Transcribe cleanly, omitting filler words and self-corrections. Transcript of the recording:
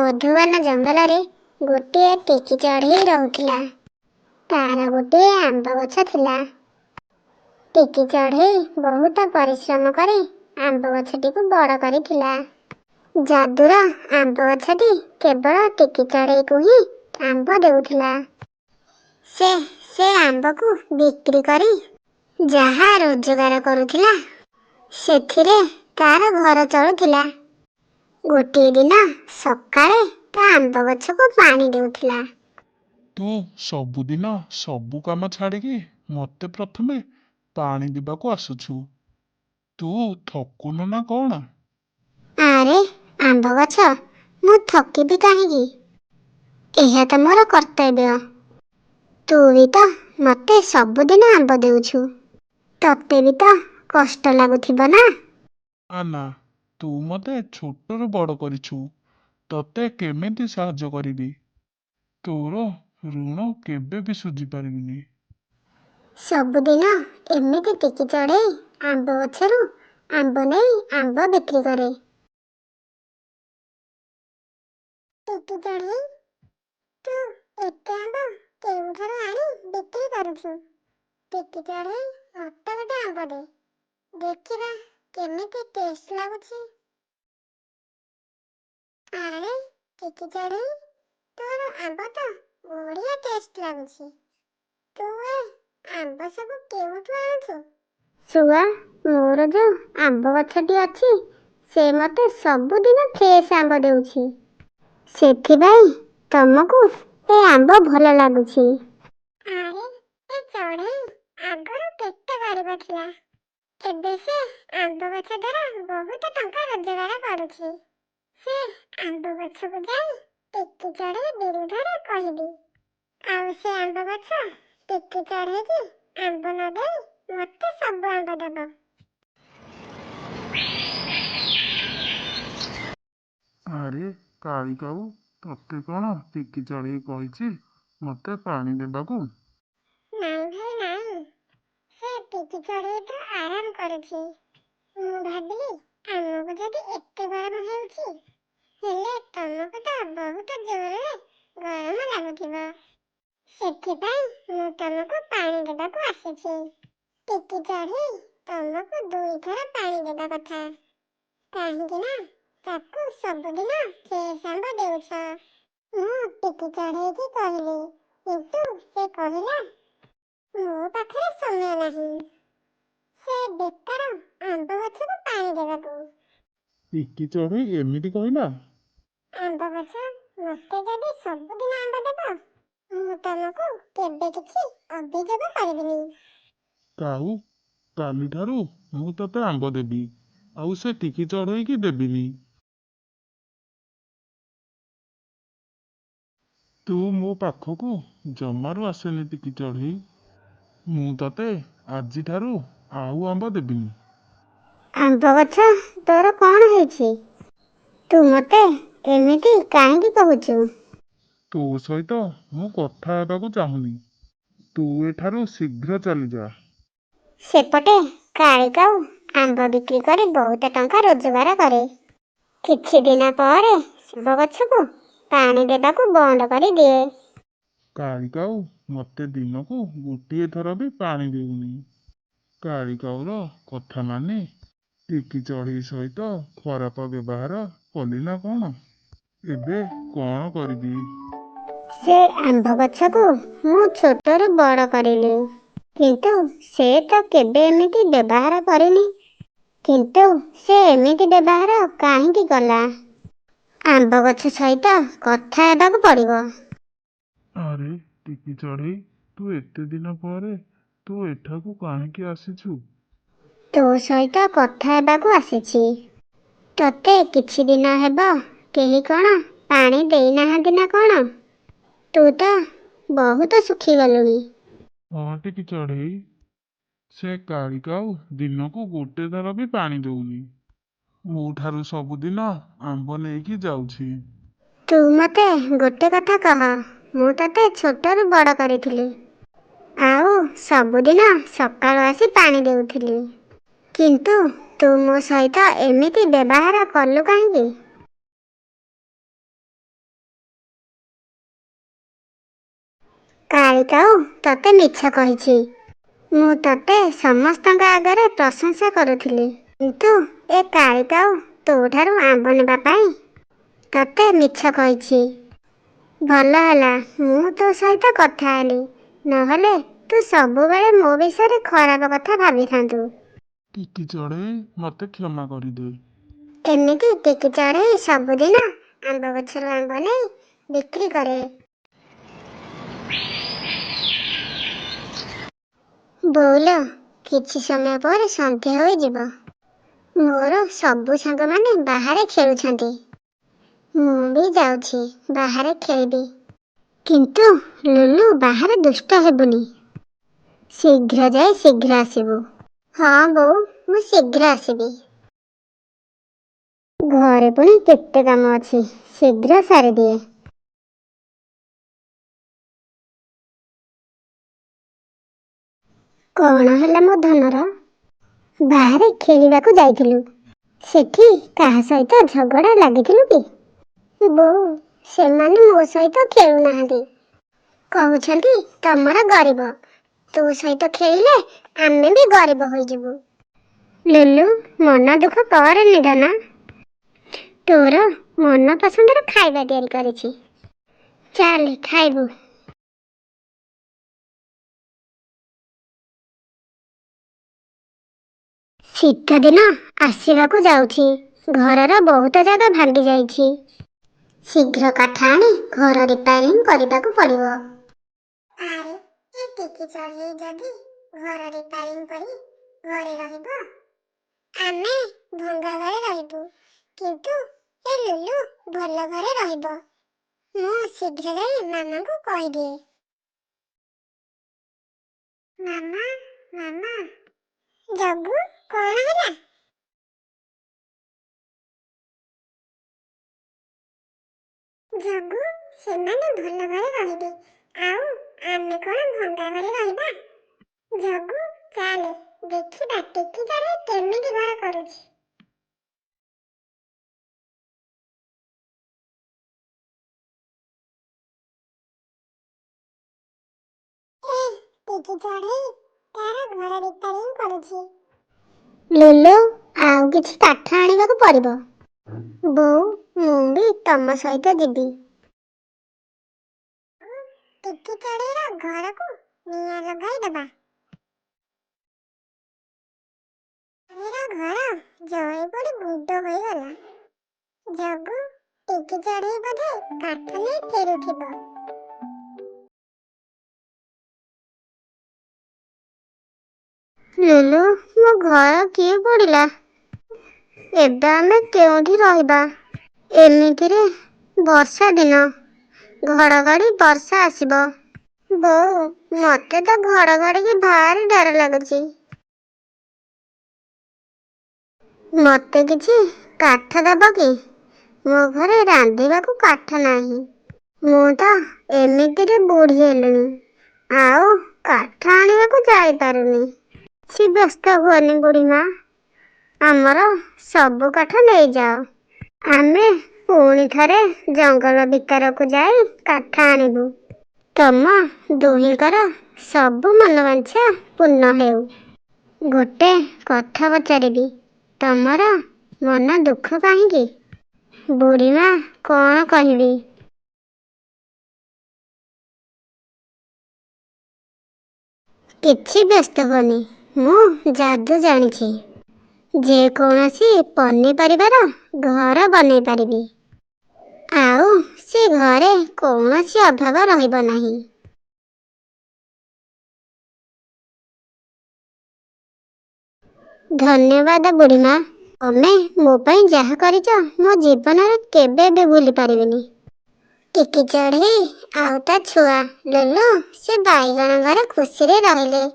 ମଧୁବନ ଜଙ୍ଗଲରେ ଗୋଟିଏ ଟିକି ଚଢ଼େଇ ରହୁଥିଲା। ତାର ଗୋଟିଏ ଆମ୍ବ ଗଛ ଥିଲା। ଟିକି ଚଢ଼େଇ ବହୁତ ପରିଶ୍ରମ କରି ଆମ୍ବ ଗଛଟିକୁ ବଡ଼ କରିଥିଲା। ଯାଦୁର ଆମ୍ବ ଗଛଟି କେବଳ ଟିକି ଚଢ଼େଇକୁ ହିଁ ଆମ୍ବ ଦେଉଥିଲା। ସେ ସେ ଆମ୍ବକୁ ବିକ୍ରି କରି ଯାହା ରୋଜଗାର କରୁଥିଲା, ସେଥିରେ ତାର ଘର ଚଳୁଥିଲା। ଗୋଟିଏ ଦିନ ସକାଳେ ତା ଆମ୍ବ ଗଛକୁ ପାଣି ଦେଉଥିଲା। ତୁ ସବୁଦିନ ସବୁ କାମ ଛାଡ଼ିକି ମତେ ପ୍ରଥମେ ପାଣି ଦେବାକୁ ଆସୁଛୁ। ତୁ ଥକୁନୁ ନା କଣ? ଆରେ ଆମ୍ବ ଗଛ, ମୁଁ ଥକିବି କାହିଁକି? ଏହା ତ ମୋର କର୍ତ୍ତବ୍ୟ। ତୁ ବି ତ ମତେ ସବୁଦିନ ଆମ୍ବ ଦେଉଛୁ। ତତେ ବି ତ କଷ୍ଟ ଲାଗୁଥିବ ନା? ନା, ତୁ ମତେ ଛୋଟରୁ ବଡ଼ କରିଛୁ। ତତେ କେମିତି ସାହାଯ୍ୟ କରିବି? ତୋର ଋଣ କେବେ ବି ଶୁଝି ପାରିବିନି। ସବୁଦିନ ଏମିତି ଟିକି ଚଢ଼େଇ ଆମ୍ବ ଗଛରୁ ଆମ୍ବ ନେଇ ଆମ୍ବ ବିକ୍ରି କରେ। ଟିକି ଚଢ଼େଇ, ତୁ ଏତେ ଆମ୍ବ କେଉଁଠାରୁ ଆଣି ବିକ୍ରି କରୁଛୁ? ଟିକି ଚଢ଼େଇ, ମତେ ଗୋଟେ ଆମ୍ବ ଦେ, ଦେଖିବା କେମିତି ଟେଷ୍ଟ ଲାଗୁଛି। ଆରେ ଟିକି ଚଢ଼େଇ, ତୋର ଆମ୍ବ ତ ବଢ଼ିଆ ଟେଷ୍ଟ ଲାଗୁଛି। ତୁ ଏ ଆମ୍ବ ସବୁ କେଉଁଠୁ ଆଣୁଛୁ? ଶୁଆ, ମୋର ଯୋଉ ଆମ୍ବ ଗଛଟି ଅଛି, ସେ ମତେ ସବୁଦିନ ଫ୍ରେଶ ଆମ୍ବ ଦେଉଛି। ସେଥିପାଇଁ ତମକୁ ଏ ଆମ୍ବ ଭଲ ଲାଗୁଛି। ଆରେ ଏ ଚଢ଼େଇ ଆଗରୁ କେତେ ଗରିବ ଥିଲା। ଏବେ ସେ ଆମ୍ବ ଗଛ ଦ୍ୱାରା ବହୁତ ଟଙ୍କା ରୋଜଗାର କରୁଛି। ସେ ଆମ୍ବ ଗଛକୁ ଯାଇ ଟିକି ଚଢ଼େଇ ବିରୁଦ୍ଧରେ କହିବି। ଆଉ ସେ ଆମ୍ବ ଗଛ ଟିକି ଚଢ଼େଇକି ଆମ୍ବ ନ ଦେଇ ମତେ ସବୁ ଆମ୍ବ ଦେବ। ଆରେ କାଳି କାଉ, ତତେ କଣ ଟିକି ଚଢ଼େଇ କହିଛି ମତେ ପାଣି ଦେବାକୁ? ନାଇଁ ଭାଇ ନାଇଁ, ସେ ଟିକି ଚଢ଼େଇ ତ ଆରାମ କରୁଛି। ମୁଁ ଭାବିଲି ଆମକୁ ଯଦି ଏତେ ଗରମ ହେଉଛି, ହେଲେ ତମକୁ ତ ବହୁତ ଜୋରରେ ଗରମ ଲାଗୁଥିବ। ସେଥିପାଇଁ ମୁଁ ତମକୁ ପାଣି ଦେବାକୁ ଆସିଛି। ଟିକି ଚଢ଼େଇ ତମକୁ 2 ଥର ପାଣି ଦେବା କଥା, କାହିଁକି ନା ତାକୁ ସବୁଦିନ ଫ୍ରେଶ ଆମ୍ବ ଦେଉଛ। ମୁଁ ଟିକି ଚଢ଼େଇକି କହିଲି, କିନ୍ତୁ ସେ କହିଲା ମୋ ପାଖରେ ସମୟ ନାହିଁ। ସେ ବେକାର ଆମ୍ବ ଗଛକୁ ପାଣି ଦେବାକୁ। ଟିକି ଚଢ଼େଇ ଏମିତି କହିଲା? ଆମ୍ବ ଗଛ, ମତେ ଯଦି ସବୁଦିନ ଆମ୍ବ ଦେବ, ମୁଁ ତମକୁ କେବେ କିଛି ଅଭିଯୋଗ କରିବିନି। କାଉ, କାଲିଠାରୁ ମୁଁ ତତେ ଆମ୍ବ ଦେବି, ଆଉ ସେ ଟିକି ଚଢ଼େଇକି ଦେବିନି। ତୁ ମୋ ପାଖକୁ ଜମାରୁ ଆସେନି ଟିକି ଚଢ଼େଇ। ମୁଁ ତତେ ଆଜିଠାରୁ ଆଉ ଆମ୍ବ ଦେବିନି। ଆମ୍ବ ଗଛ, ତୋର କଣ ହେଇଛି? ତୁ ମତେ ଏମିତି କାହିଁକି କହୁଛୁ? ତୋ ସହିତ ମୁଁ କଥା ହେବାକୁ ଚାହୁଁନି। ତୁ ଏଠାରୁ ଶୀଘ୍ର ଚାଲିଯା। ସେପଟେ କାଳି କାଉ ଆମ୍ବ ବିକ୍ରି କରି ବହୁତ ଟଙ୍କା ରୋଜଗାର କରେ। କିଛି ଦିନ ପରେ ଆମ୍ବ ଗଛକୁ ପାଣି ଦେବାକୁ ବନ୍ଦ କରିଦିଏ। କାଳି କାଉ ମତେ ଦିନକୁ ଗୋଟିଏ ଥର ବି ପାଣି ଦେଉନି। କାଳି କାଉର କଥା ମାନି ଟିକି ଚଢ଼େଇ ସହିତ ଖରାପ ବ୍ୟବହାର କଲି ନା କଣ? ଏବେ କଣ କରିବି? ସେ ଆମ୍ବ ଗଛକୁ ମୁଁ ଛୋଟରୁ ବଡ଼ କରିଲି, କିନ୍ତୁ ସେ ତ କେବେ ଏମିତି ବ୍ୟବହାର କରିନି। କିନ୍ତୁ ସେ ଏମିତି ବ୍ୟବହାର କାହିଁକି କଲା? ଆମ୍ବ ଗଛ ସହିତ କଥା ହେବାକୁ ପଡ଼ିବ। ଆରେ ଟିକି ଚଢ଼େଇ, ତୁ ଏତେ ଦିନ ପରେ ତୁ ଏଠାକୁ କାହିଁକି ଆସିଛୁ? ତୋ ସହିତ କଥା ହେବାକୁ ଆସିଛି। ତତେ କିଛି ଦିନ ହେବ କେହି କଣ ପାଣି ଦେଇନାହାନ୍ତି ନା କଣ? ତୁ ତ ବହୁତ ଶୁଖିଗଲୁଣି। ହଁ ଟିକି ଚଢ଼େଇ, ସେ କାଳି କାଉ ଦିନକୁ ଗୋଟେ ଥର ବି ପାଣି ଦଉନି। ମୋ ଠାରୁ ସବୁଦିନ ଆମ୍ବ ନେଇକି ଯାଉଛି। ତୁ ମତେ ଗୋଟେ କଥା କହ, ମୁଁ ତତେ ଛୋଟରୁ ବଡ଼ କରିଥିଲି, ଆଉ ସବୁଦିନ ସକାଳୁ ଆସି ପାଣି ଦେଉଥିଲି, କିନ୍ତୁ ତୁ ମୋ ସହିତ ଏମିତି ବ୍ୟବହାର କଲୁ କାହିଁକି? କାଳିକାଉ ତତେ ମିଛ କହିଛି। ମୁଁ ତତେ ସମସ୍ତଙ୍କ ଆଗରେ ପ୍ରଶଂସା କରୁଥିଲି, କିନ୍ତୁ ଏ କାଳିକାଉ ତୋଠାରୁ ଆମ୍ବ ନେବା ପାଇଁ ତତେ ମିଛ କହିଛି। ଭଲ ହେଲା ମୁଁ ତୋ ସହିତ କଥା ହେଲି, ନହେଲେ ତୁ ସବୁବେଳେ ମୋ ବିଷୟରେ ଖରାପ କଥା ଭାବିଥାନ୍ତୁ। ଟିକି ଚଢ଼େଇ, ମତେ କ୍ଷମା କରିଦେ। ଏମିତି ଟିକି ଚଢ଼େଇ ସବୁଦିନ ଆମ୍ବ ଗଛରୁ ଆମ୍ବ ନେଇ ବିକ୍ରି କରେ। ବୋଉଲ, କିଛି ସମୟ ପରେ ସନ୍ଧ୍ୟା ହୋଇଯିବ। ମୋର ସବୁ ସାଙ୍ଗମାନେ ବାହାରେ ଖେଳୁଛନ୍ତି। ମୁଁ ବି ଯାଉଛି ବାହାରେ ଖେଳିବି। କିନ୍ତୁ ଲୁଲୁ, ବାହାରେ ଦୁଷ୍ଟ ହେବୁନି। ଶୀଘ୍ର ଯାଇ ଶୀଘ୍ର ଆସିବୁ। ହଁ ବୋଉ, ମୁଁ ଶୀଘ୍ର ଆସିବି। ଘରେ ପୁଣି କେତେ କାମ ଅଛି, ଶୀଘ୍ର ସାରିଦିଏ। କଣ ହେଲା ମୋ ଧନର? ବାହାରେ ଖେଳିବାକୁ ଯାଇଥିଲୁ, ସେଠି କାହା ସହିତ ଝଗଡ଼ା ଲାଗିଥିଲୁ କି? ବୋଉ, ସେମାନେ ମୋ ସହିତ ଖେଳୁନାହାନ୍ତି। କହୁଛନ୍ତି ତମର ଗରିବ, ତୋ ସହିତ ଖେଳିଲେ ଆମେ ବି ଗରିବ ହୋଇଯିବୁ। ଲୁଲୁ, ମନ ଦୁଃଖ କରନି ଧନ। ତୋର ମନ ପସନ୍ଦର ଖାଇବା ତିଆରି କରିଛି, ଚାଲେ ଖାଇବୁ। ଶୀତ ଦିନ ଆସିବାକୁ ଯାଉଛି, ଘରର ବହୁତ ଜାଗା ଭାଙ୍ଗି ଯାଇଛି। ଶୀଘ୍ର କାଠ ଆଣି ଘର ରିପାରିଂ କରିବାକୁ ପଡ଼ିବ। ଆରେ ଏ ଟିକି ଚଢ଼େଇ ଯଦି ଘର ରିପାରିଂ କରି ଘରେ ରହିବ, ଆମେ ଭଙ୍ଗା ଘରେ ରହିବୁ। କିନ୍ତୁ ଏ ଲୁଲୁ ଭଲ ଘରେ ରହିବ। ମୁଁ ଶୀଘ୍ର ଯାଇ ମାମାଙ୍କୁ କହିଦିଏ। ମାମା, ମାମା। ଜଗୁ, କଣ ହେଲା? ଜଗୁ, ସେମାନେ ଭଲ ଘରେ ରହିବେ, ଆଉ ଆମେ କଣ ଭଙ୍ଗା ଘରେ ରହିବା? ଜଗୁ, ଚାଲେ ଦେଖିବା ଟିକି ଚଢ଼େଇ କେମିତି ଘର କରୁଛି। ଟିକି ଚଢ଼େଇ ତାର ଘର ରିପାରିଂ କରୁଛି। ଲୁଲୁ, ଆଉ କିଛି କାଠ ଆଣିବାକୁ ପଡ଼ିବ। ବୋଉ, ମୁଁ ବି ତମ ସହିତ ଯିବି। ଟିକି ଚଢ଼େଇର ଘରକୁ ନିଆଁ ଲଗାଇଦେବା। ଘର ଜଳି ପୋଡ଼ି ଗୁଣ୍ଡ ହୋଇଗଲା। ଜଗୁ, ଟିକି ଚଢ଼େଇ ବୋଧେ କାଠ ନେଇ ଫେରୁଥିବ। ଲୁଲୁ, ମୋ ଘର କିଏ ପୋଡ଼ିଲା? ଏବେ ଆମେ କେଉଁଠି ରହିବା? ଏମିତିରେ ବର୍ଷା ଦିନ, ଘଡ଼ଘଡ଼ି ବର୍ଷା ଆସିବ। ବୋଉ, ମତେ ତ ଘଡ଼ଘଡ଼ିକି ଭାରି ଡର ଲାଗୁଛି। ମତେ କିଛି କାଠ ଦେବ କି? ମୋ ଘରେ ରାନ୍ଧିବାକୁ କାଠ ନାହିଁ। ମୁଁ ତ ଏମିତିରେ ବୁଢ଼ୀ ହେଲିଣି, ଆଉ କାଠ ଆଣିବାକୁ ଯାଇପାରୁନି। କିଛି ବ୍ୟସ୍ତ ହୁଅନି ବୁଢ଼ୀମା, ଆମର ସବୁ କାଠ ନେଇଯାଅ। ଆମେ ପୁଣି ଥରେ ଜଙ୍ଗଲ ଭିତରକୁ ଯାଇ କାଠ ଆଣିବୁ। ତମ ଦୁହିଁଙ୍କର ସବୁ ମନବାଞ୍ଛା ପୂର୍ଣ୍ଣ ହେଉ। ଗୋଟେ କଥା ପଚାରିବି, ତମର ମନ ଦୁଃଖ କାହିଁକି? ବୁଢ଼ୀମା, କଣ କହିବି? କିଛି ବ୍ୟସ୍ତ ହୁଅନି, ମୁଁ ଯାଦୁ ଜାଣିଛି। ଯେକୌଣସି ପନିପରିବାର ଘର ବନେଇ ପାରିବି, ଆଉ ସେ ଘରେ କୌଣସି ଅଭାବ ରହିବ ନାହିଁ। ଧନ୍ୟବାଦ ବୁଢ଼ୀମା, ତମେ ମୋ ପାଇଁ ଯାହା କରିଛ ମୋ ଜୀବନରେ କେବେ ବି ଭୁଲି ପାରିବିନି। ଟିକି ଚଢ଼େଇ ଆଉ ତା ଛୁଆ ଲୁଲୁ ସେ ବାଇଗଣ ଘରେ ଖୁସିରେ ରହିଲେ।